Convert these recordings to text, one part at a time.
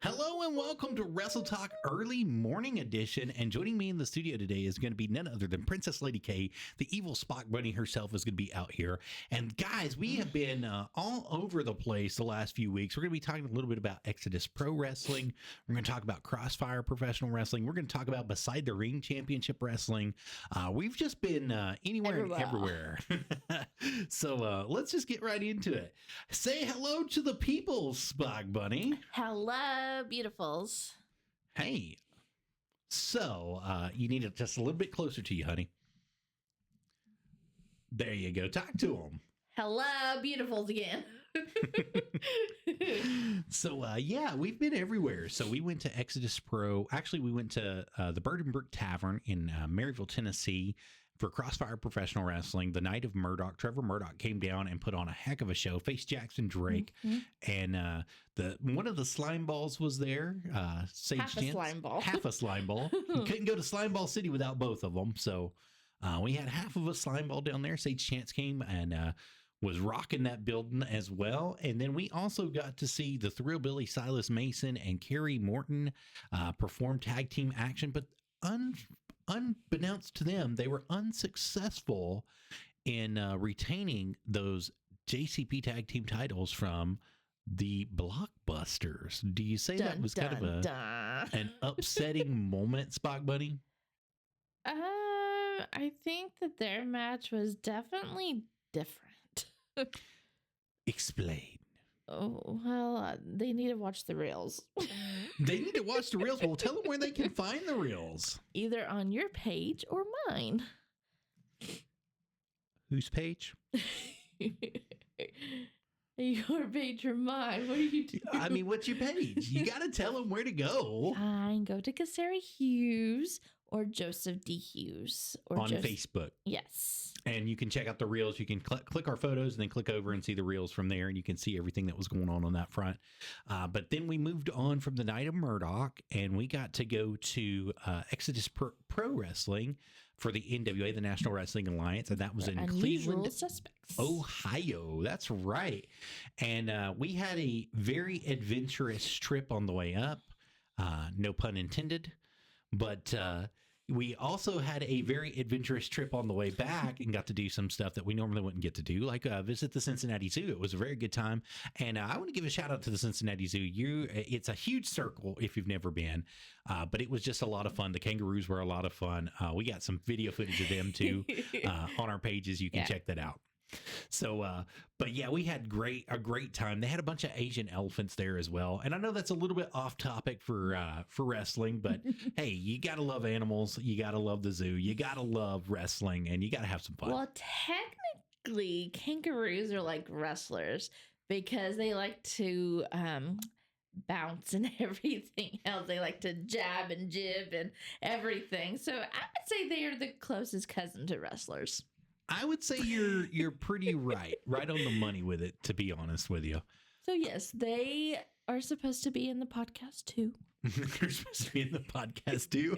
Hello and welcome to Wrestle Talk Early Morning Edition. And joining me in the studio today is going to be none other than Princess Lady K. The Evil Spock Bunny herself is going to be out here. And guys, we have been all over the place the last few weeks. We're going to be talking a little bit about Exodus Pro Wrestling. We're going to talk about Crossfire Professional Wrestling. We're going to talk about Beside the Ring Championship Wrestling. We've just been anywhere and everywhere. So let's just get right into it. Say hello to the people, Spock Bunny. Hello, beautifuls. Hey, so you need it just a little bit closer to you, honey. There you go. Talk to them. Hello, beautifuls again. So, yeah, we've been everywhere. So we went to Exodus Pro. Actually, we went to the Bird and Brook Tavern in Maryville, Tennessee for Crossfire Professional Wrestling. The night of Murdoch, Trevor Murdoch came down and put on a heck of a show. Faced Jackson Drake, and one of the slime balls was there. Sage Half a slime ball. Half a slime ball. You couldn't go to Slime Ball City without both of them. So we had half of a slime ball down there. Sage Chance came and was rocking that building as well. And then we also got to see the Thrillbilly Silas Mason and Kerry Morton perform tag team action, but unbeknownst to them, they were unsuccessful in retaining those JCP tag team titles from the Blockbusters. Do you say that was kind of an upsetting moment, Spock Bunny? I think that their match was definitely different. Explain. Oh, well, they need to watch the reels. They need to watch the reels. Well, tell them where they can find the reels. Either on your page or mine. Whose page? Your page or mine. What are you doing? I mean, what's your page? You got to tell them where to go. Fine. Go to Cassari Hughes or Joseph D. Hughes. Or on Facebook. Yes. And you can check out the reels. You can click our photos and then click over and see the reels from there. And you can see everything that was going on that front. But then we moved on from the night of Murdoch and we got to go to Exodus Pro Wrestling for the NWA, the National Wrestling Alliance. And that was in Cleveland, Suspects. Ohio. That's right. And we had a very adventurous trip on the way up. No pun intended. But we also had a very adventurous trip on the way back and got to do some stuff that we normally wouldn't get to do, like visit the Cincinnati Zoo. It was a very good time. And I want to give a shout out to the Cincinnati Zoo. It's a huge circle if you've never been, but it was just a lot of fun. The kangaroos were a lot of fun. We got some video footage of them too on our pages. You can check that out. So, but yeah, we had a great time. They had a bunch of Asian elephants there as well. And I know that's a little bit off topic for wrestling, but hey, you got to love animals. You got to love the zoo. You got to love wrestling and you got to have some fun. Well, technically kangaroos are like wrestlers because they like to, bounce and everything else. They like to jab and jib and everything. So I would say they are the closest cousin to wrestlers. I would say you're pretty right on the money with it, to be honest with you. So yes, they are supposed to be in the podcast too. They're supposed to be in the podcast too.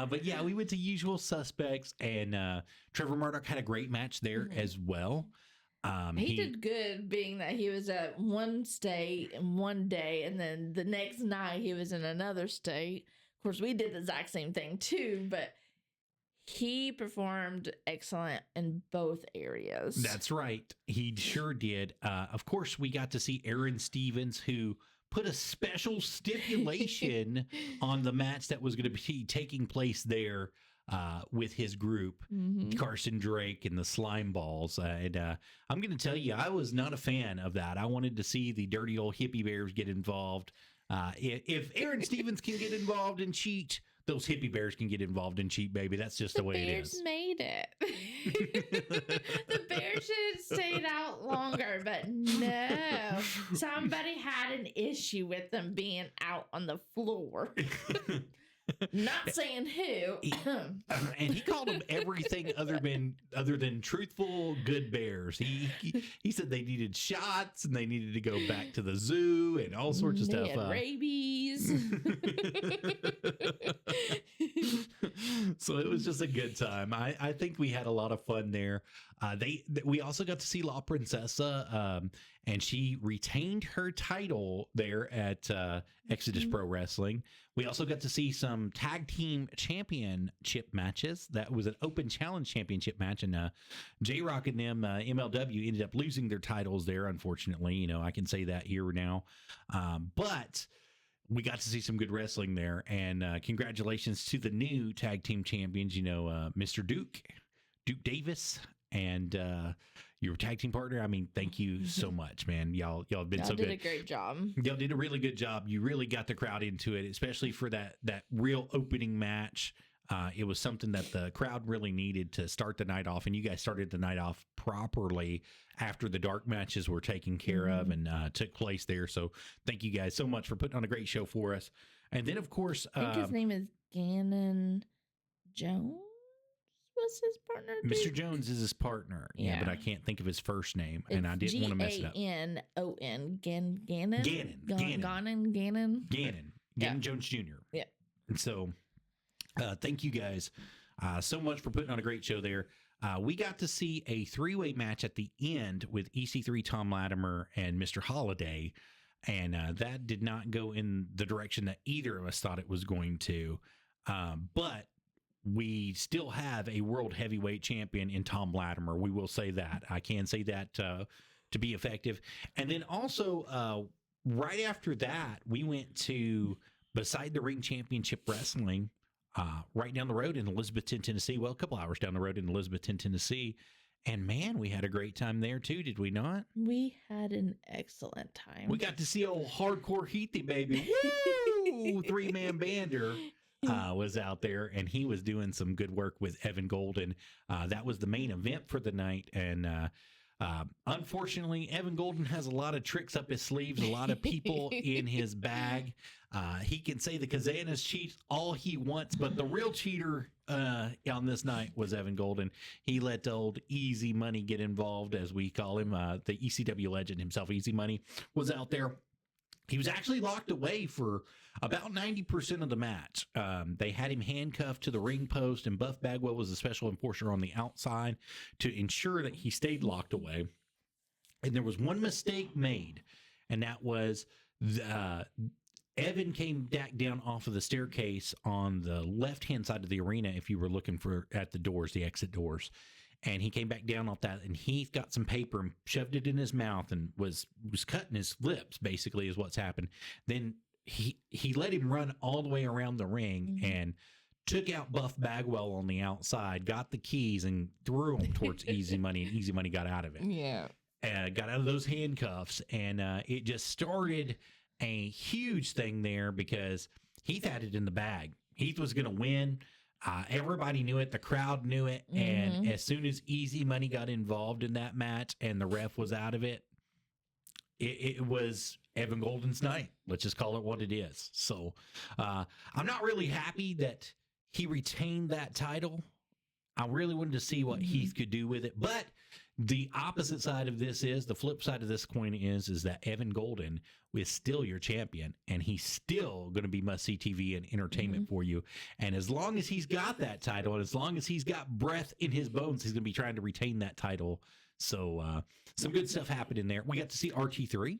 But yeah, we went to Usual Suspects, and Trevor Murdoch had a great match there as well. He did good, being that he was at one state in one day, and then the next night he was in another state. Of course, we did the exact same thing too, but he performed excellent in both areas. That's right. He sure did. Of course, we got to see Aaron Stevens, who put a special stipulation on the match that was going to be taking place there with his group, Carson Drake and the Slime Balls. And I'm going to tell you, I was not a fan of that. I wanted to see the dirty old hippie bears get involved. If Aaron Stevens can get involved and cheat, those hippie bears can get involved and cheat, baby. That's just the way it is. The bears made it. The bears should have stayed out longer, but no. Somebody had an issue with them being out on the floor. Not saying who. And he called them everything other than truthful good bears. He said they needed shots and they needed to go back to the zoo and all sorts of stuff. Had rabies. So it was just a good time. I think we had a lot of fun there. We also got to see La Princesa, and she retained her title there at Exodus Pro Wrestling. We also got to see some tag team championship matches. That was an open challenge championship match, and J-Rock and them, MLW, ended up losing their titles there, unfortunately. You know, I can say that here now. But we got to see some good wrestling there, and congratulations to the new tag team champions, you know, Mr. Duke Davis, and your tag team partner. I mean, thank you so much, man. Y'all have been so good. Y'all did a great job. Y'all did a really good job. You really got the crowd into it, especially for that real opening match. It was something that the crowd really needed to start the night off, and you guys started the night off properly after the dark matches were taken care of and took place there. So thank you guys so much for putting on a great show for us. And then, of course, I think his name is Gannon Jones. Was his partner? Mr. Jones is his partner. Yeah, but I can't think of his first name, and I didn't want to mess it up. Gannon. Gannon. Gannon Jones Jr. Yeah. And so, thank you guys so much for putting on a great show there. We got to see a three-way match at the end with EC3, Tom Latimer, and Mr. Holiday, and that did not go in the direction that either of us thought it was going to. But we still have a world heavyweight champion in Tom Latimer. We will say that. I can say that to be effective. And then also, right after that, we went to Beside the Ring Championship Wrestling, right down the road in Elizabethton, Tennessee. Well, a couple hours down the road in Elizabethton, Tennessee. And man, we had a great time there too, did we not? We had an excellent time. We got to see old Hardcore Heathy, baby. Woo! Three-man bander. Was out there, and he was doing some good work with Evan Golden. That was the main event for the night, and unfortunately, Evan Golden has a lot of tricks up his sleeves, a lot of people in his bag. He can say the Kazanas cheats all he wants, but the real cheater on this night was Evan Golden. He let old Easy Money get involved, as we call him. The ECW legend himself, Easy Money, was out there. He was actually locked away for about 90% of the match. They had him handcuffed to the ring post, and Buff Bagwell was a special enforcer on the outside to ensure that he stayed locked away. And there was one mistake made, and that was Evan came back down off of the staircase on the left-hand side of the arena if you were looking at the doors, the exit doors. And he came back down off that, and he got some paper and shoved it in his mouth and was cutting his lips, basically, is what's happened. Then he let him run all the way around the ring and took out Buff Bagwell on the outside, got the keys, and threw them towards Easy Money, and Easy Money got out of it. Yeah. Got out of those handcuffs, and it just started a huge thing there because Heath had it in the bag. Heath was going to win. Everybody knew it. The crowd knew it. And as soon as Easy Money got involved in that match and the ref was out of it, it was Evan Golden's night. Let's just call it what it is. So I'm not really happy that he retained that title. I really wanted to see what Heath could do with it. But the opposite side of this is, the flip side of this coin is that Evan Golden is still your champion, and he's still going to be must-see TV and entertainment for you. And as long as he's got that title, and as long as he's got breath in his bones, he's going to be trying to retain that title. So some good stuff happened in there. We got to see RT3.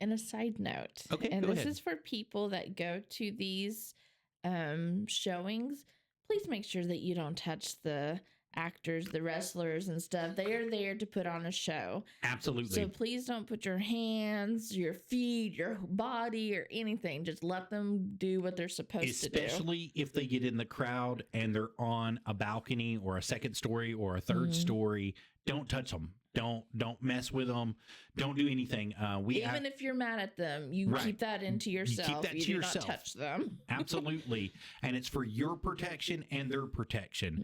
And a side note. Okay, and go this ahead. is for people that go to these showings. Please make sure that you don't touch the actors, the wrestlers and stuff. They are there to put on a show. Absolutely. So please don't put your hands, your feet, your body or anything. Just let them do what they're supposed to do. Especially if they get in the crowd and they're on a balcony or a second story or a third story. Don't touch them. Don't mess with them. Don't do anything. Even if you're mad at them, you keep that into yourself. You keep that to yourself. Not touch them. Absolutely. And it's for your protection and their protection,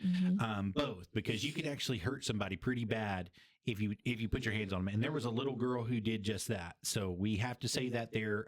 both, because you could actually hurt somebody pretty bad if you put your hands on them. And there was a little girl who did just that. So we have to say that there.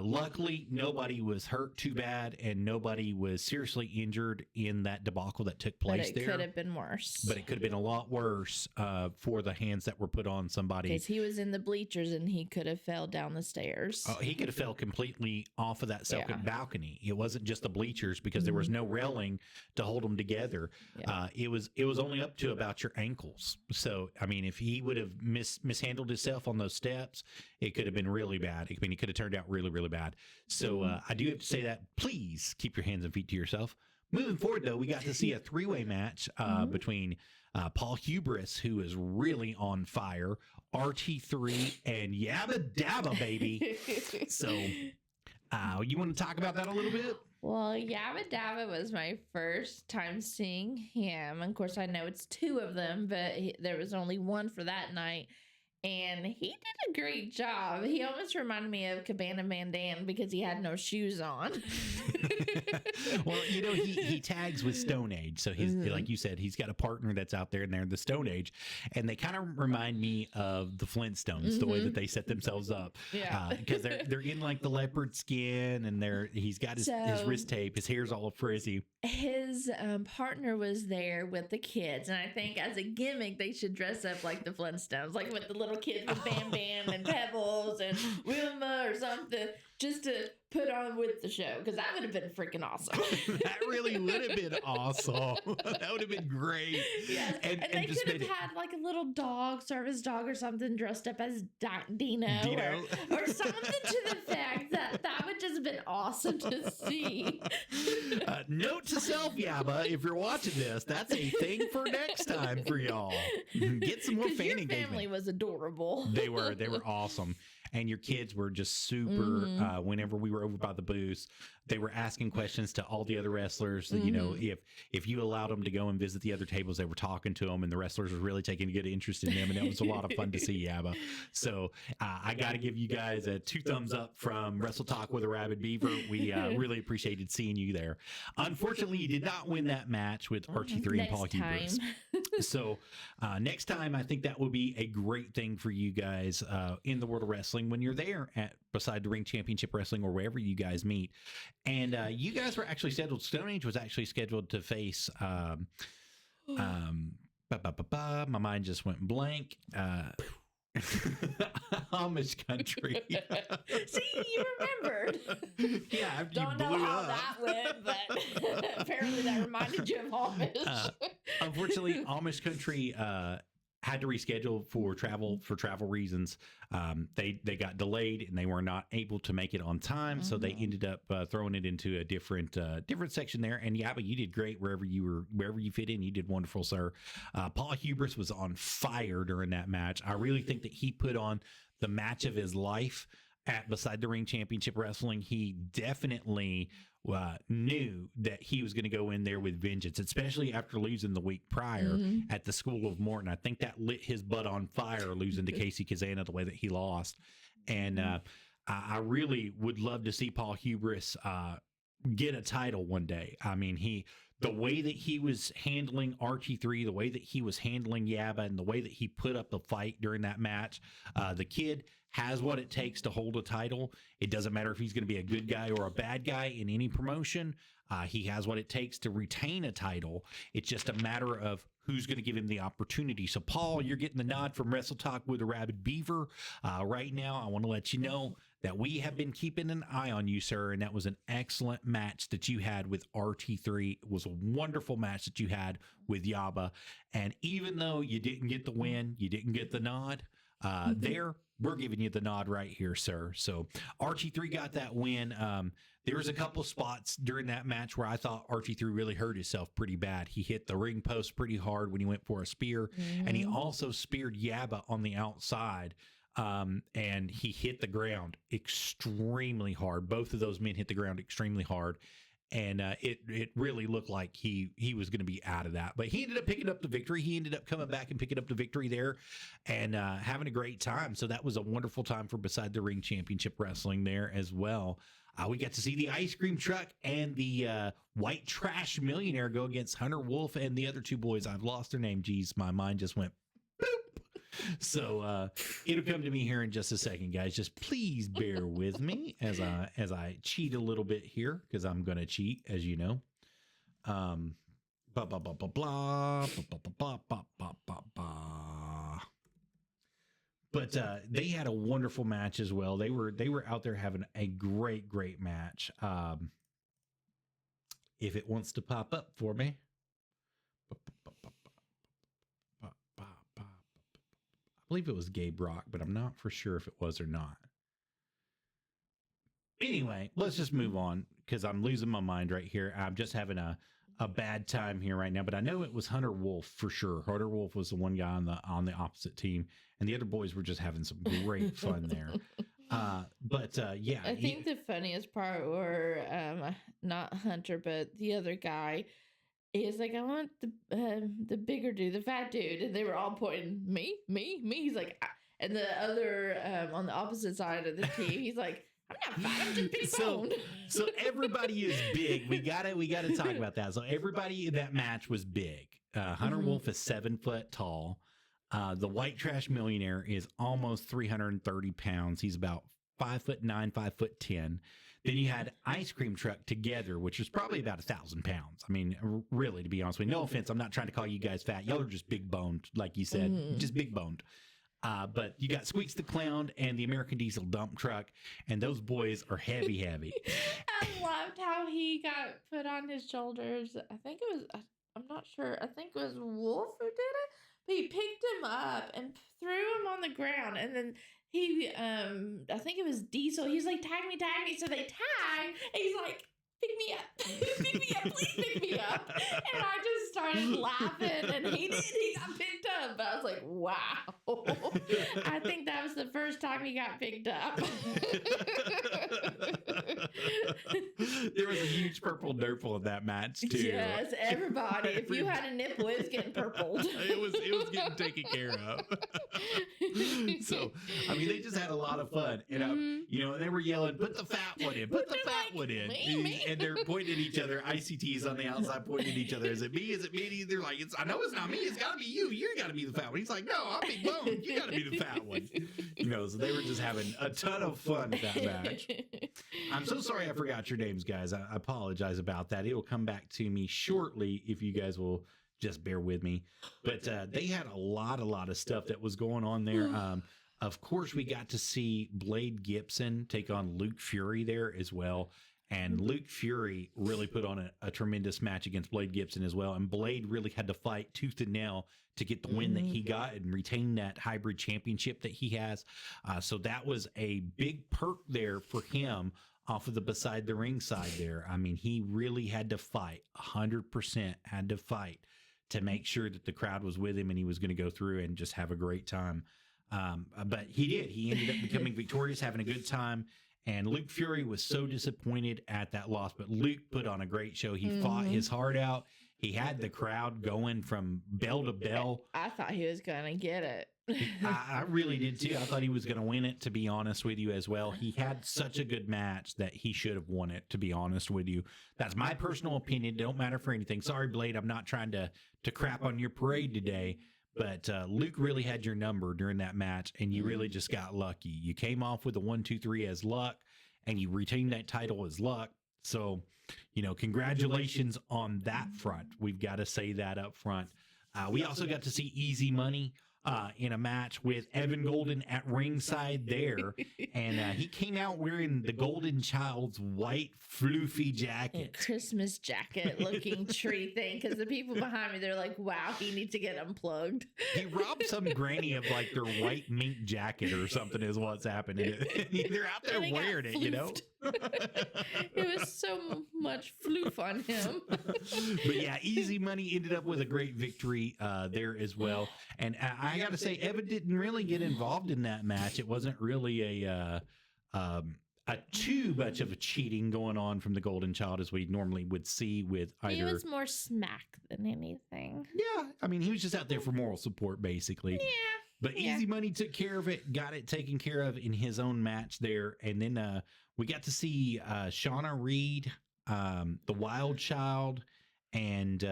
Luckily, nobody was hurt too bad, and nobody was seriously injured in that debacle that took place there. But it could have been worse. But it could have been a lot worse for the hands that were put on somebody. Because he was in the bleachers and he could have fell down the stairs. He could have fell completely off of that second balcony. It wasn't just the bleachers because there was no railing to hold them together. Yeah. It was only up to about your ankles. So, I mean, if he would have mishandled himself on those steps, it could have been really bad. I mean, it could have turned out really, really bad. So I do have to say that. Please keep your hands and feet to yourself. Moving forward, though, we got to see a three-way match between Paul Hubris, who is really on fire, RT3, and Yabba-Dabba, baby. So you want to talk about that a little bit? Well, Yabba-Dabba was my first time seeing him. Of course, I know it's two of them, but there was only one for that night. And he did a great job. He almost reminded me of Cabana Mandan because he had no shoes on. Well, you know, he tags with Stone Age. So he's like you said, he's got a partner that's out there and they're the Stone Age. And they kind of remind me of the Flintstones, the way that they set themselves up. Yeah. Because they're in like the leopard skin and he's got his wrist tape. His hair's all frizzy. His partner was there with the kids. And I think as a gimmick, they should dress up like the Flintstones, like with the little kids with Bam Bam and Pebbles and Wilma or something, just to put on with the show, because that would have been freaking awesome. That really would have been awesome. That would have been great. Yes. And they could have had like a little dog, service dog or something, dressed up as Dino. Or something to the fact that would just have been awesome to see. Note to self, Yabba, if you're watching this, that's a thing for next time for y'all. Get some more fan engagement. Your family was adorable. They were awesome. And your kids were just super. Whenever we were over by the booth, they were asking questions to all the other wrestlers. You know, if you allowed them to go and visit the other tables, they were talking to them, and the wrestlers were really taking a good interest in them. And it was a lot of fun to see, Yabba. So I got to give you guys a 2 thumbs up from Wrestle Talk with Arabbidb3aver. We really appreciated seeing you there. Unfortunately, you did not win that match with RT3 and Paul Hubris. So next time, I think that will be a great thing for you guys in the world of wrestling when you're there at Beside the Ring Championship Wrestling or wherever you guys meet. And you guys were actually scheduled. Stone Age was actually scheduled to face. My mind just went blank. Amish country. See, you remembered. Yeah, after don't you blew know how up. that went, but apparently that reminded you of Amish. Unfortunately, Amish country had to reschedule for travel reasons. They got delayed and they were not able to make it on time, so they ended up throwing it into a different section there. And yeah, but you did great wherever you fit in. You did wonderful, sir. Paul Hubris was on fire during that match. I really think that he put on the match of his life at Beside the Ring Championship Wrestling. He definitely knew that he was going to go in there with vengeance, especially after losing the week prior at the School of Morton. I think that lit his butt on fire, losing to Casey Kazana the way that he lost. And I really would love to see Paul Hubris get a title one day. I mean, the way that he was handling RT3, the way that he was handling Yabba, and the way that he put up the fight during that match, the kid has what it takes to hold a title. It doesn't matter if he's going to be a good guy or a bad guy in any promotion. He has what it takes to retain a title. It's just a matter of who's going to give him the opportunity. So, Paul, you're getting the nod from Wrestle Talk with Arabbidb3aver. Right now, I want to let you know that we have been keeping an eye on you, sir, and that was an excellent match that you had with RT3. It was a wonderful match that you had with Yabba. And even though you didn't get the win, you didn't get the nod, we're giving you the nod right here, sir. So RT3 got that win. There was a couple spots during that match where I thought RT3 really hurt himself pretty bad. He hit the ring post pretty hard when he went for a spear, and he also speared Yabba on the outside. And he hit the ground extremely hard. Both of those men hit the ground extremely hard. And it really looked like he was going to be out of that. But he ended up picking up the victory. He ended up coming back and picking up the victory there and having a great time. So that was a wonderful time for Beside the Ring Championship Wrestling there as well. We got to see the ice cream truck and the white trash millionaire go against Hunter Wolf and the other two boys. I've lost their name. Geez, my mind just went boop. So it'll come to me here in just a second, guys. Just please bear with me as I cheat a little bit here, because I'm gonna cheat, as you know. Blah blah blah blah blah blah blah blah blah blah blah. But they had a wonderful match as well. They were out there having a great match. If it wants to pop up for me. I believe it was Gabe Rock, but I'm not for sure if it was or not. Anyway, let's just move on, because I'm losing my mind right here. I'm just having a bad time here right now, but I know it was Hunter Wolf for sure. Hunter Wolf was the one guy on the opposite team, and the other boys were just having some great fun there. Yeah, I think the funniest part were not Hunter, but the other guy. He's like, I want the bigger dude, the fat dude, and they were all pointing me. He's like, and the other on the opposite side of the team, he's like, I'm not fat, I'm just big boned. So everybody is big. We gotta talk about that. So everybody in that match was big. Hunter Wolf is 7 foot tall. The White Trash Millionaire is almost 330 pounds. He's about 5'9", 5'10". Then you had Ice Cream Truck together, which was probably about 1,000 pounds. I mean, really, to be honest with you, no offense, I'm not trying to call you guys fat. Y'all are just big boned, like you said, just big boned. But you got Squeaks the Clown and the American Diesel Dump Truck, and those boys are heavy. I loved how he got put on his shoulders. I think it was, I'm not sure, I think it was Wolf who did it, but he picked him up and threw him on the ground, and then he, I think it was Diesel. He's like, tag me. So they tag. And he's like, pick me up. Pick me up. Please pick me up. And I just started laughing. And he did. He got picked up. But I was like, wow. I think that was the first time he got picked up. There was a huge purple nurple in that match, too. Yes, everybody. If you had a nipple, it was getting purpled. It was getting taken care of. So, I mean, they just had a lot of fun. And, you know, they were yelling, put the fat one in. Put the fat one in. Me. And they're pointing at each other. ICT's on the outside pointing at each other. Is it me? Is it me? They're like, I know it's not me. It's got to be you. You got to be the fat one. He's like, no, I'm big boned. You got to be the fat one. You know, so they were just having a ton of fun at that match. I'm so sorry I forgot your names, guys. I apologize about that. It'll come back to me shortly if you guys will just bear with me. But they had a lot of stuff that was going on there. Of course, we got to see Blade Gibson take on Luke Fury there as well. And Luke Fury really put on a tremendous match against Blade Gibson as well. And Blade really had to fight tooth and nail to get the win that he got and retain that hybrid championship that he has. So that was a big perk there for him off of the beside the ring side there. I mean, he really had to fight, 100% had to fight to make sure that the crowd was with him and he was going to go through and just have a great time. But he did. He ended up becoming victorious, having a good time. And Luke Fury was so disappointed at that loss, but Luke put on a great show. He fought his heart out. He had the crowd going from bell to bell. I thought he was going to get it. I really did too. I thought he was going to win it, to be honest with you as well. He had such a good match that he should have won it, to be honest with you. That's my personal opinion. It don't matter for anything. Sorry, Blade. I'm not trying to crap on your parade today. But Luke really had your number during that match, and you really just got lucky. You came off with a 1-2-3 as luck, and you retained that title as luck. So, you know, congratulations on that front. We've got to say that up front. We also got to see Easy Money in a match with Evan Golden at ringside there. And he came out wearing the Golden Child's white floofy jacket. Christmas jacket looking tree thing. Because the people behind me, they're like, wow, he needs to get unplugged. He robbed some granny of like their white mink jacket or something is what's happening. They're out there wearing it, you know? It was so much floof on him. But yeah, Easy Money ended up with a great victory there as well. And I got to say, Evan didn't really get involved in that match. It wasn't really a too much of a cheating going on from the Golden Child as we normally would see with either. He was more smack than anything. Yeah, I mean, he was just out there for moral support, basically. Yeah. But Easy Money took care of it, got it taken care of in his own match there. And then we got to see Shauna Reed, the Wild Child, and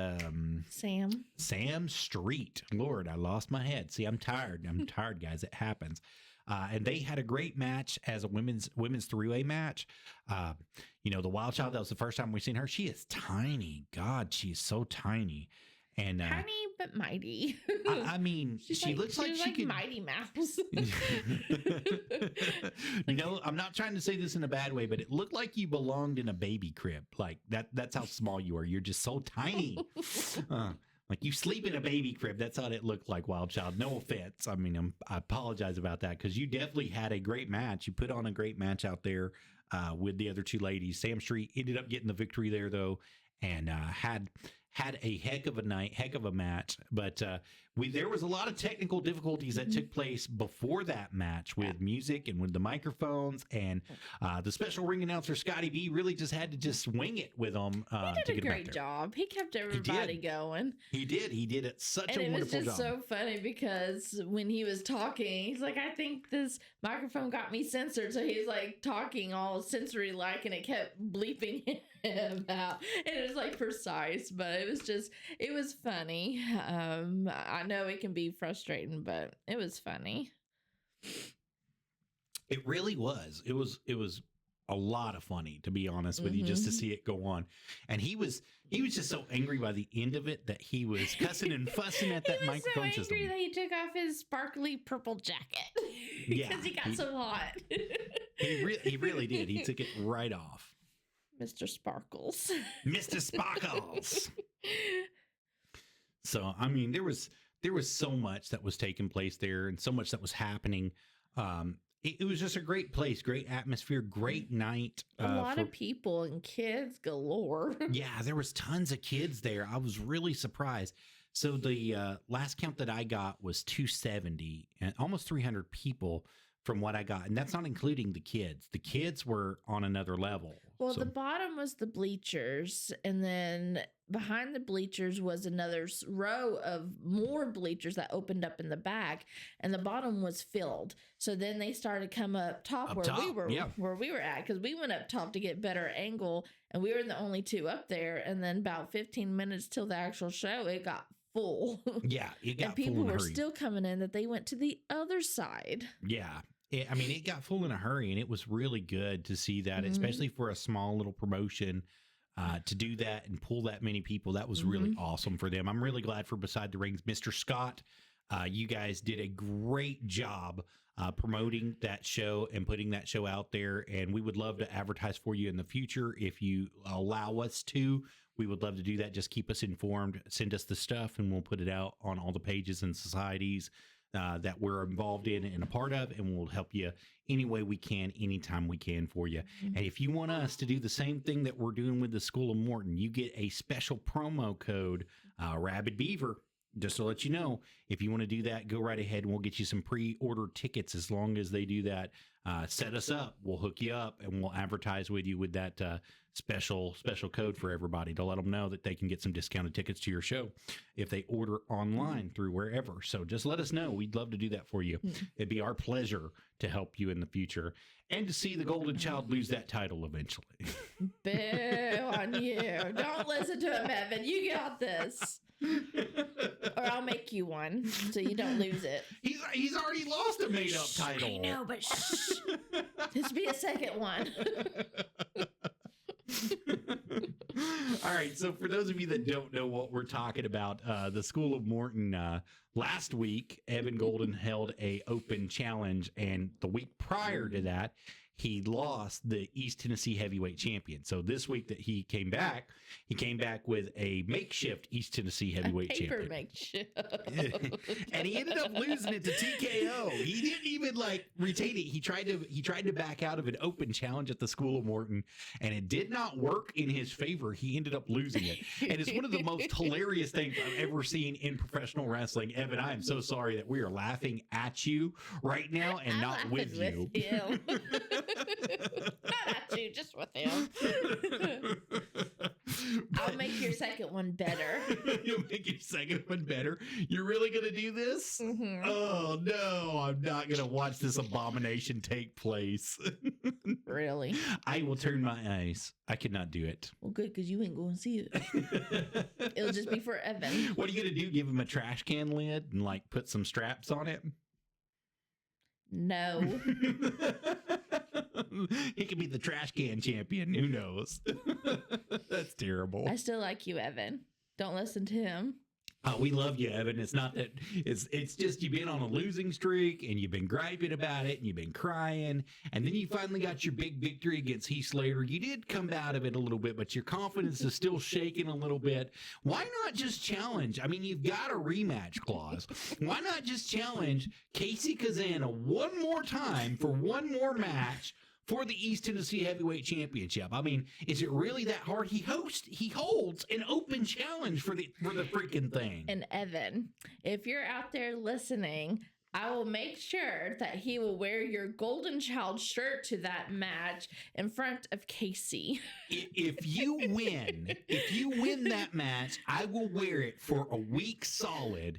Sam Street. Lord, I lost my head. See, I'm tired. I'm tired, guys. It happens. And they had a great match as a women's three-way match. The Wild Child, that was the first time we've seen her. She is tiny. God, she's so tiny. And tiny but mighty. I mean, she looks like she could Mighty Mouse. I'm not trying to say this in a bad way, but it looked like you belonged in a baby crib. Like that's how small you are. You're just so tiny. Like you sleep in a baby crib. That's how it looked like, Wild Child. No offense. I mean, I apologize about that, because you definitely had a great match. You put on a great match out there with the other two ladies. Sam Street ended up getting the victory there, though, and had a heck of a night, heck of a match. But there was a lot of technical difficulties that took place before that match with music and with the microphones. And the special ring announcer, Scotty B, really just had to just swing it with them. He did a great job. He kept everybody going. He did. He did it such a wonderful job. And it was just so funny, because when he was talking, he's like, I think this microphone got me censored. So he's like talking all sensory-like, and it kept bleeping him out. And it was like precise, but it was funny. I know it can be frustrating, but it was funny. It really was. It was a lot of funny, to be honest with you, just to see it go on. And he was just so angry by the end of it that he was cussing and fussing at that microphone system. He was so angry that he took off his sparkly purple jacket because he got so hot. He really did. He took it right off. Mr. Sparkles. Mr. Sparkles. So, I mean, there was so much that was taking place there, and so much that was happening. It was just a great place, great atmosphere, great night. A lot of people and kids galore. Yeah, there was tons of kids there. I was really surprised. So the last count that I got was 270 and almost 300 people from what I got. And that's not including the kids. The kids were on another level. Well, the bottom was the bleachers, and then behind the bleachers was another row of more bleachers that opened up in the back, and the bottom was filled. So then they started to come up top we were at, because we went up top to get better angle, and we were the only two up there. And then about 15 minutes till the actual show, it got full. Yeah, it got full. And people were still coming in that they went to the other side. Yeah. It got full in a hurry, and it was really good to see that, especially for a small little promotion, to do that and pull that many people. That was really awesome for them. I'm really glad for Beside the Rings, Mr. Scott. You guys did a great job promoting that show and putting that show out there, and we would love to advertise for you in the future. If you allow us to, we would love to do that. Just keep us informed. Send us the stuff, and we'll put it out on all the pages and societies that we're involved in and a part of, and we'll help you any way we can, anytime we can for you. And if you want us to do the same thing that we're doing with the School of Morton, you get a special promo code, Arabbidb3aver. Just to let you know, if you want to do that, go right ahead and we'll get you some pre-order tickets. As long as they do that, set us up. We'll hook you up and we'll advertise with you with that special code for everybody to let them know that they can get some discounted tickets to your show if they order online through wherever. So just let us know. We'd love to do that for you. It'd be our pleasure to help you in the future and to see the Golden Child lose that title eventually. Boo on you. Don't listen to him, Evan. You got this. Or I'll make you one so you don't lose it. He's already lost a made-up title. I know, but shh. This be a second one. All right, so for those of you that don't know what we're talking about, the School of Morton, last week, Evan Golden held a open challenge, and the week prior to that, he lost the East Tennessee heavyweight champion. So this week that he came back with a makeshift East Tennessee heavyweight champion. Makeshift. And he ended up losing it to TKO. He didn't even retain it. He tried to back out of an open challenge at the School of Morton, and it did not work in his favor. He ended up losing it. And it's one of the most hilarious things I've ever seen in professional wrestling. Evan, I am so sorry that we are laughing at you right now and not with you. Not at you, just with him. I'll make make your second one better. You'll make your second one better. You're really going to do this? Mhm. Oh, no, I'm not going to watch this abomination take place. Really? I will turn my eyes. I cannot do it. Well, good, because you ain't going to see it. It'll just be for Evan. What are you going to do? Give him a trash can lid and like put some straps on it? No. He could be the trash can champion. Who knows? That's terrible. I still like you, Evan. Don't listen to him. We love you, Evan. It's not that it's just you've been on a losing streak and you've been griping about it and you've been crying. And then you finally got your big victory against Heath Slater. You did come out of it a little bit, but your confidence is still shaking a little bit. Why not just challenge? I mean, you've got a rematch clause. Why not just challenge Casey Kazana one more time for one more match for the East Tennessee Heavyweight Championship? I mean, is it really that hard? He holds an open challenge for the freaking thing. And Evan, if you're out there listening, I will make sure that he will wear your Golden Child shirt to that match in front of Casey. If you win that match, I will wear it for a week solid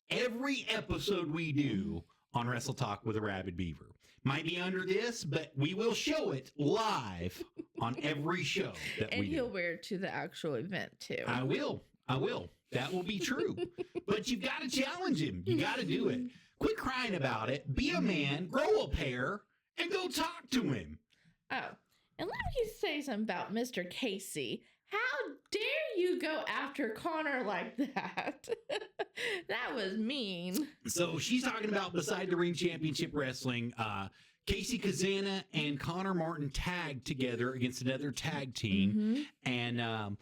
every episode we do on Wrestle Talk with Arabbidb3aver. Might be under this, but we will show it live on every show that And we do. he'll wear it to the actual event too. I will. That will be true. But you've got to challenge him. You got to do it. Quit crying about it. Be a man, grow a pair, and go talk to him. Oh, and let me say something about Mr. Casey. How dare you go after Connor like that? That was mean. So she's talking about beside the ring championship wrestling. Casey Kazana and Connor Martin tagged together against another tag team. And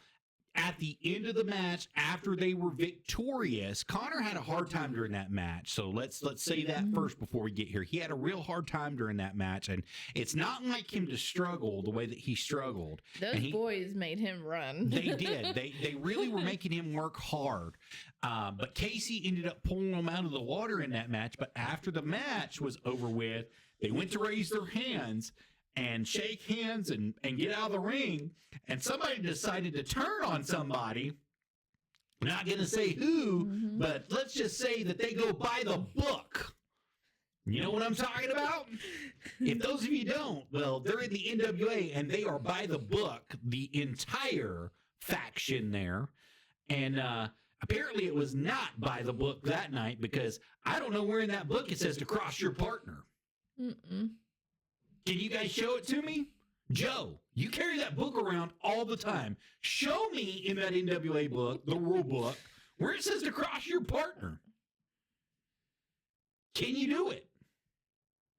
at the end of the match, after they were victorious, Connor had a hard time during that match. So let's say that first before we get here. He had a real hard time during that match, and it's not like him to struggle the way that he struggled. Those boys made him run. They did. They really were making him work hard. But Casey ended up pulling him out of the water in that match. But after the match was over with, they went to raise their hands and shake hands and get out of the ring. And somebody decided to turn on somebody. I'm not going to say who, but let's just say that they go by the book. You know what I'm talking about? If those of you don't, well, they're in the NWA and they are by the book, the entire faction there. And apparently it was not by the book that night, because I don't know where in that book it says to cross your partner. Can you guys show it to me? Joe, you carry that book around all the time. Show me in that NWA book, the rule book, where it says to cross your partner. Can you do it?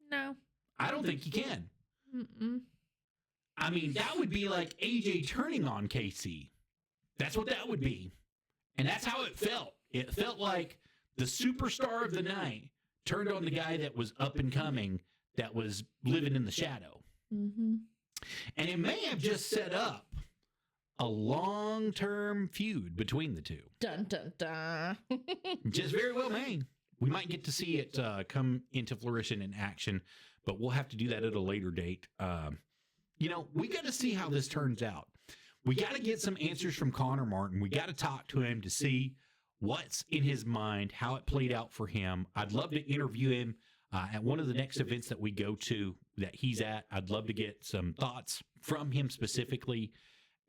No. I don't think you can. I mean, that would be like AJ turning on KC. That's what that would be. And that's how it felt. It felt like the superstar of the night turned on the guy that was up and coming, that was living in the shadow. And it may have just set up a long-term feud between the two. Dun, dun, dun. Just very well may. We might get to see it come into fruition in action, but we'll have to do that at a later date. You know, we got to see how this turns out. We got to get some answers from Connor Martin. We got to talk to him to see what's in his mind, how it played out for him. I'd love to interview him at one of the next events that we go to that he's at. I'd love to get some thoughts from him specifically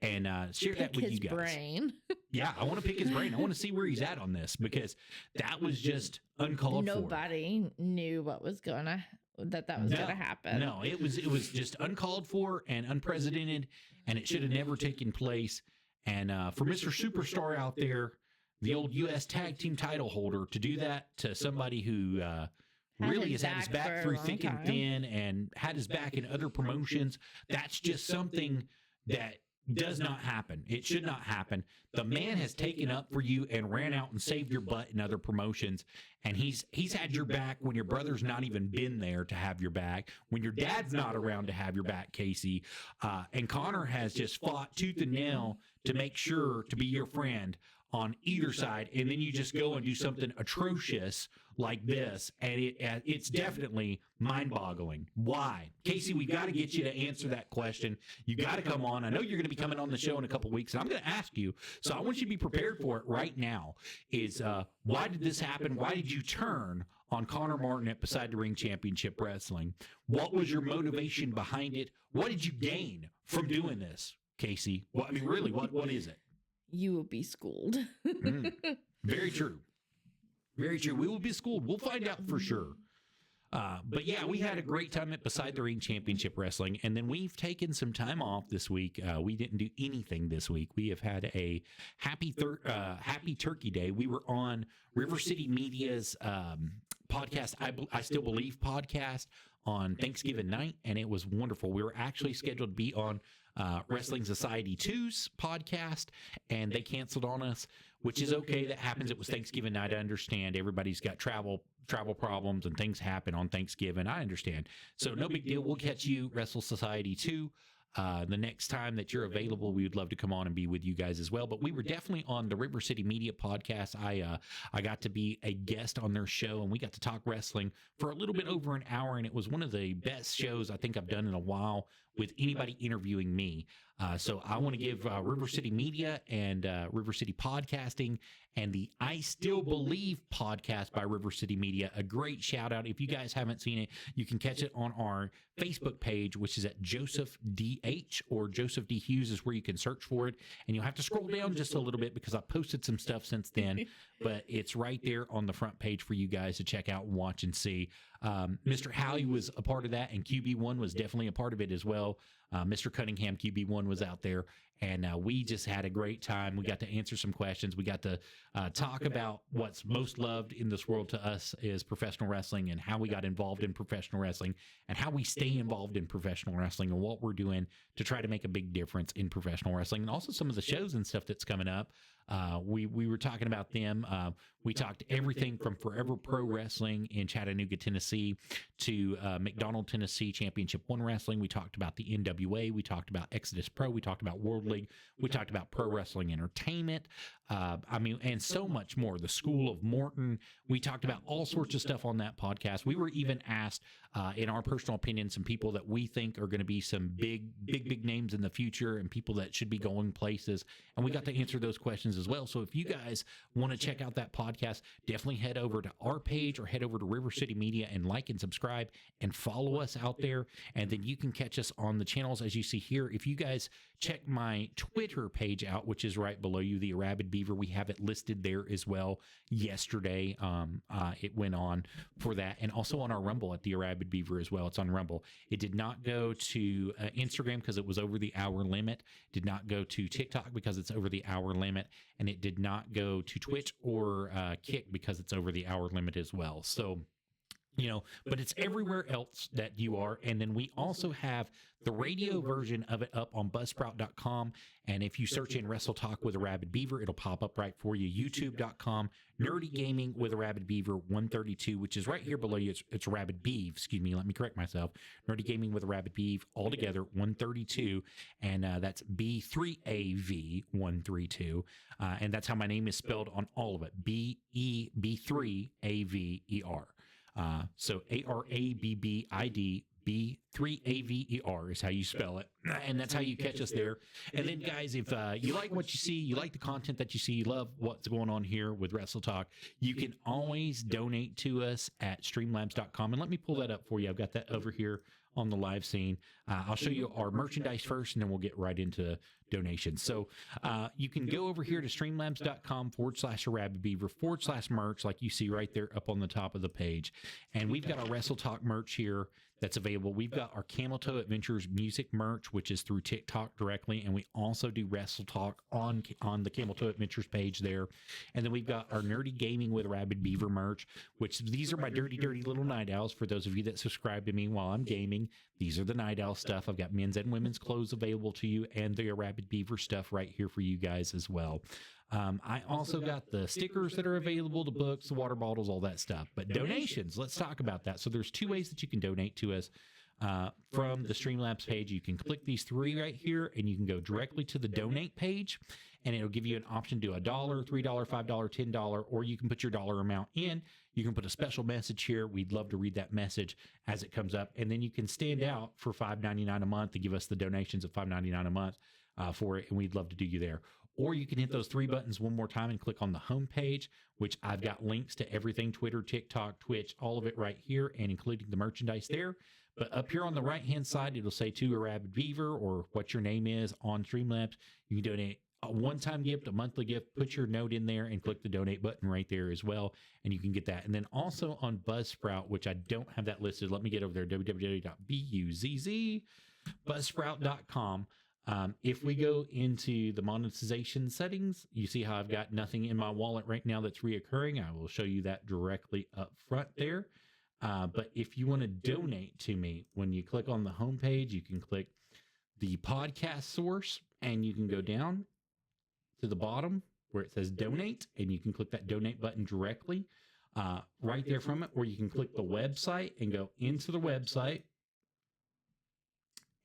and share that with you guys. Brain. Yeah, I want to pick his brain. I want to see where he's at on this, because that was just uncalled for. Nobody knew what was gonna happen. No, it was just uncalled for and unprecedented, and it should have never taken place. And for Mr. Superstar out there, the old U.S. Tag Team title holder, to do that to somebody who really has had his back through thick and thin and had his back in other promotions, that's just something that does not happen. It should not happen. The man has taken up for you and ran out and saved your butt in other promotions, and he's had your back when your brother's not even been there to have your back, when your dad's not around to have your back, Casey. And Connor has just fought tooth and nail to make sure to be your friend on either side, and then you just go and do something atrocious like this, and it's definitely mind-boggling. Why? Casey, we got to get you to answer that question. You got to come on. I know you're going to be coming on the show in a couple weeks, and I'm going to ask you, so I want you to be prepared for it right now, is why did this happen? Why did you turn on Connor Martin at Beside the Ring Championship Wrestling? What was your motivation behind it? What did you gain from doing this, Casey? Well, I mean, really, what is it? You will be schooled. Very true. Very true. We will be schooled. We'll find out for sure. But yeah, we had a great time at Beside the Ring Championship Wrestling, and then we've taken some time off this week. We didn't do anything this week. We have had a happy Turkey Day. We were on RiverCity Media's podcast, I Still Believe podcast, on Thanksgiving night, and it was wonderful. We were actually scheduled to be on Wrestling Society 2's podcast, and they canceled on us, which is okay. That happens. It was Thanksgiving night. I understand. Everybody's got travel problems and things happen on Thanksgiving. I understand. So no big deal. We'll catch you, Wrestle Society 2. The next time that you're available, we would love to come on and be with you guys as well. But we were definitely on the RiverCity Media podcast. I got to be a guest on their show, and we got to talk wrestling for a little bit over an hour, and it was one of the best shows I think I've done in a while with anybody interviewing me. So I want to give RiverCity Media and RiverCity Podcasting and the I Still Believe podcast by RiverCity Media a great shout out. If you guys haven't seen it, you can catch it on our Facebook page, which is at Joseph DH, or Joseph D. Hughes is where you can search for it. And you'll have to scroll down just a little bit because I posted some stuff since then, but it's right there on the front page for you guys to check out and watch and see. Mr. Howie was a part of that, and QB1 was definitely a part of it as well. Mr. Cunningham, QB1, was out there, and we just had a great time. We got to answer some questions. We got to talk about what's most loved in this world to us is professional wrestling, and how we got involved in professional wrestling, and how we stay involved in professional wrestling, and what we're doing to try to make a big difference in professional wrestling, and also some of the shows and stuff that's coming up. We were talking about them. We talked everything from Forever Pro Wrestling in Chattanooga, Tennessee, to McDonald, Tennessee Championship One Wrestling. We talked about the NWA. We talked about Exodus Pro. We talked about World League. We talked about Pro Wrestling Entertainment. And so much more. The School of Morton. We talked about all sorts of stuff on that podcast. We were even asked, in our personal opinion, some people that we think are going to be some big names in the future, and people that should be going places. And we got to answer those questions as well. So if you guys want to check out that podcast, definitely head over to our page or head over to RiverCity Media and like and subscribe and follow us out there. And then you can catch us on the channels as you see here. If you guys check my Twitter page out, which is right below you, the Arabbidb3aver, we have it listed there as well. Yesterday, it went on for that. And also on our Rumble at the Arabbidb3aver as well. It's on Rumble. It did not go to Instagram because it was over the hour limit. Did not go to TikTok because it's over the hour limit. And it did not go to Twitch or Kick because it's over the hour limit as well. So, but it's everywhere else that you are. And then we also have the radio version of it up on buzzsprout.com. And if you search in Wrestle Talk with Arabbidb3aver, it'll pop up right for you. YouTube.com, Nerdy Gaming with Arabbidb3aver 132, which is right here below you. It's Arabbidb3aver, excuse me, let me correct myself. Nerdy Gaming with Arabbidb3aver, all together, 132. And that's B3AV 132. And that's how my name is spelled on all of it. B3AVER. So Arabbidb B3AVER is how you spell it. And that's how you catch us there. And then, guys, if you like what you see, you like the content that you see, you love what's going on here with Wrestle Talk, you can always donate to us at streamlabs.com. And let me pull that up for you. I've got that over here on the live scene. I'll show you our merchandise first, and then we'll get right into donations. So you can go over here to streamlabs.com/Arabbidb3aver/merch, like you see right there up on the top of the page. And we've got our Wrestle Talk merch here that's available. We've got our Camel Toe Adventures music merch, which is through TikTok directly. And we also do Wrestle Talk on the Camel Toe Adventures page there. And then we've got our Nerdy Gaming with Arabbidb3aver merch, which these are my dirty little night owls. For those of you that subscribe to me while I'm gaming, these are the night owl stuff. I've got men's and women's clothes available to you, and the Arabbidb3aver stuff right here for you guys as well. I also got the stickers that are available, the books, the water bottles, all that stuff. But donations, let's talk about that. So there's two ways that you can donate to us. from the Streamlabs page. You can click these three right here, and you can go directly to the donate page, and it'll give you an option to do $1, $3, $5, $10, or you can put your dollar amount in. You can put a special message here. We'd love to read that message as it comes up, and then you can stand out for $5.99 a month to give us the donations of $5.99 a month for it, and we'd love to do you there. Or you can hit those three buttons one more time and click on the home page, which I've got links to everything: Twitter, TikTok, Twitch, all of it right here, and including the merchandise there. But up here on the right-hand side, it'll say to Arabbidb3aver or what your name is on Streamlabs. You can donate a one-time gift, a monthly gift, put your note in there and click the donate button right there as well, and you can get that. And then also on Buzzsprout, which I don't have that listed. Let me get over there, www.buzzsprout.com. If we go into the monetization settings, you see how I've got nothing in my wallet right now that's reoccurring. I will show you that directly up front there. But if you want to donate to me, when you click on the homepage, you can click the podcast source, and you can go down to the bottom where it says donate, and you can click that donate button directly right there from it, or you can click the website and go into the website,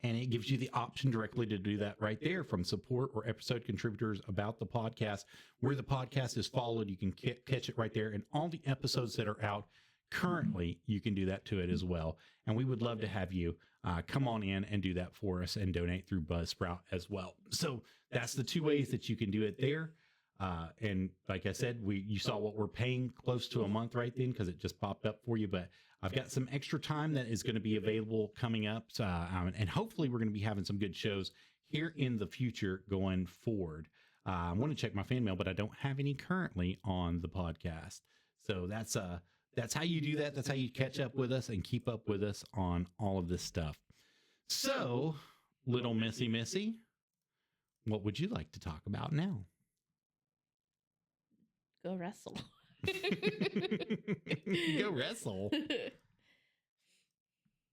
and it gives you the option directly to do that right there from support or episode contributors about the podcast. Where the podcast is followed, you can catch it right there, and all the episodes that are out currently, you can do that to it as well. And we would love to have you come on in and do that for us and donate through Buzzsprout as well. So that's the two ways that you can do it there. And like I said, you saw what we're paying close to a month right then, because it just popped up for you. But I've got some extra time that is going to be available coming up. And hopefully we're going to be having some good shows here in the future going forward. I want to check my fan mail, but I don't have any currently on the podcast. So that's how you do that. That's how you catch up with us and keep up with us on all of this stuff. So, little Missy, what would you like to talk about now? Go wrestle. Go wrestle.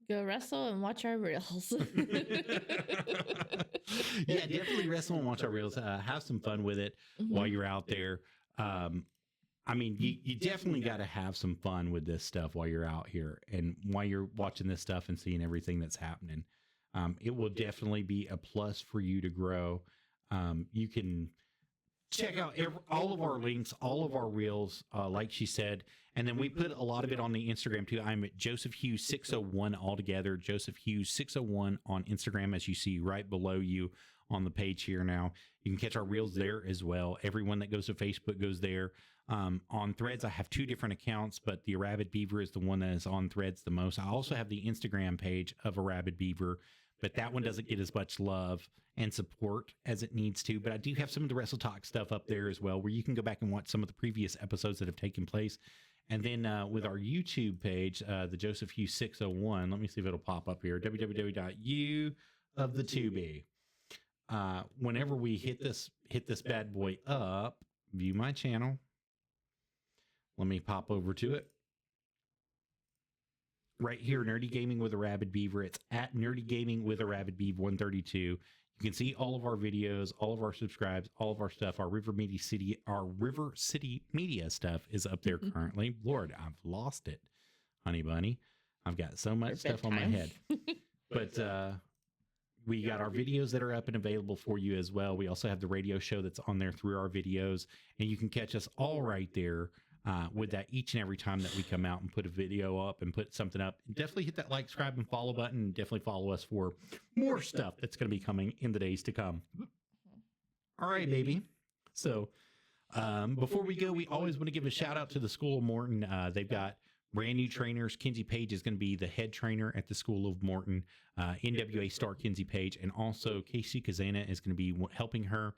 Go wrestle and watch our reels. Yeah, definitely wrestle and watch our reels. Have some fun with it while you're out there. I mean, you definitely got to have some fun with this stuff while you're out here and while you're watching this stuff and seeing everything that's happening. It will definitely be a plus for you to grow. You can check out all of our links, all of our reels, like she said. And then we put a lot of it on the Instagram too. I'm at Joseph Hughes 601 altogether. Joseph Hughes 601 on Instagram, as you see right below you on the page here now. You can catch our reels there as well. Everyone that goes to Facebook goes there. On Threads, I have two different accounts, but the Arabbidb3aver is the one that is on Threads the most. I also have the Instagram page of Arabbidb3aver, but that one doesn't get as much love and support as it needs to. But I do have some of the Wrestle Talk stuff up there as well, where you can go back and watch some of the previous episodes that have taken place. And then with our YouTube page, the Joseph Hughes 601, let me see if it'll pop up here, www.u of the 2B. Whenever we hit this bad boy up, view my channel. Let me pop over to it. Right here, Nerdy Gaming with Arabbidb3aver. It's at Nerdy Gaming with Arabbidb3aver132. You can see all of our videos, all of our subscribes, all of our stuff. Our RiverCity media stuff is up there currently. Lord, I've lost it, honey bunny. I've got so much stuff on my head. But we got our videos that are up and available for you as well. We also have the radio show that's on there through our videos, and you can catch us all right there with that each and every time that we come out and put a video up and put something up. Definitely hit that like, subscribe, and follow button. And definitely follow us for more stuff that's going to be coming in the days to come. All right, baby. So before we go, we always want to give a shout out to the School of Morton. They've got brand new trainers. Kinsey Page is going to be the head trainer at the School of Morton. NWA star Kinsey Page, and also Casey Kazana is going to be helping her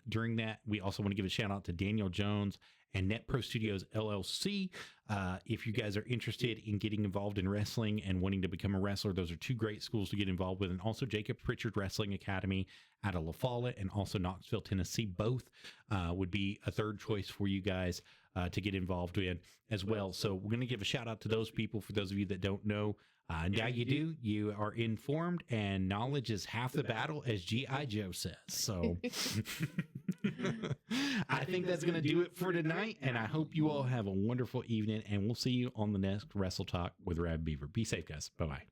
during that. We also want to give a shout out to Daniel Jones and Net Pro Studios LLC. If you guys are interested in getting involved in wrestling and wanting to become a wrestler, those are two great schools to get involved with. And also Jacob Pritchard Wrestling Academy out of La Follette and also Knoxville, Tennessee. Both would be a third choice for you guys to get involved in as well. So we're going to give a shout out to those people. For those of you that don't know, now you do. You are informed, and knowledge is half the battle, as G.I. Joe says. So I think that's going to do it for tonight, and I hope you all have a wonderful evening, and we'll see you on the next Wrestle Talk with Arabbidb3aver. Be safe, guys. Bye-bye.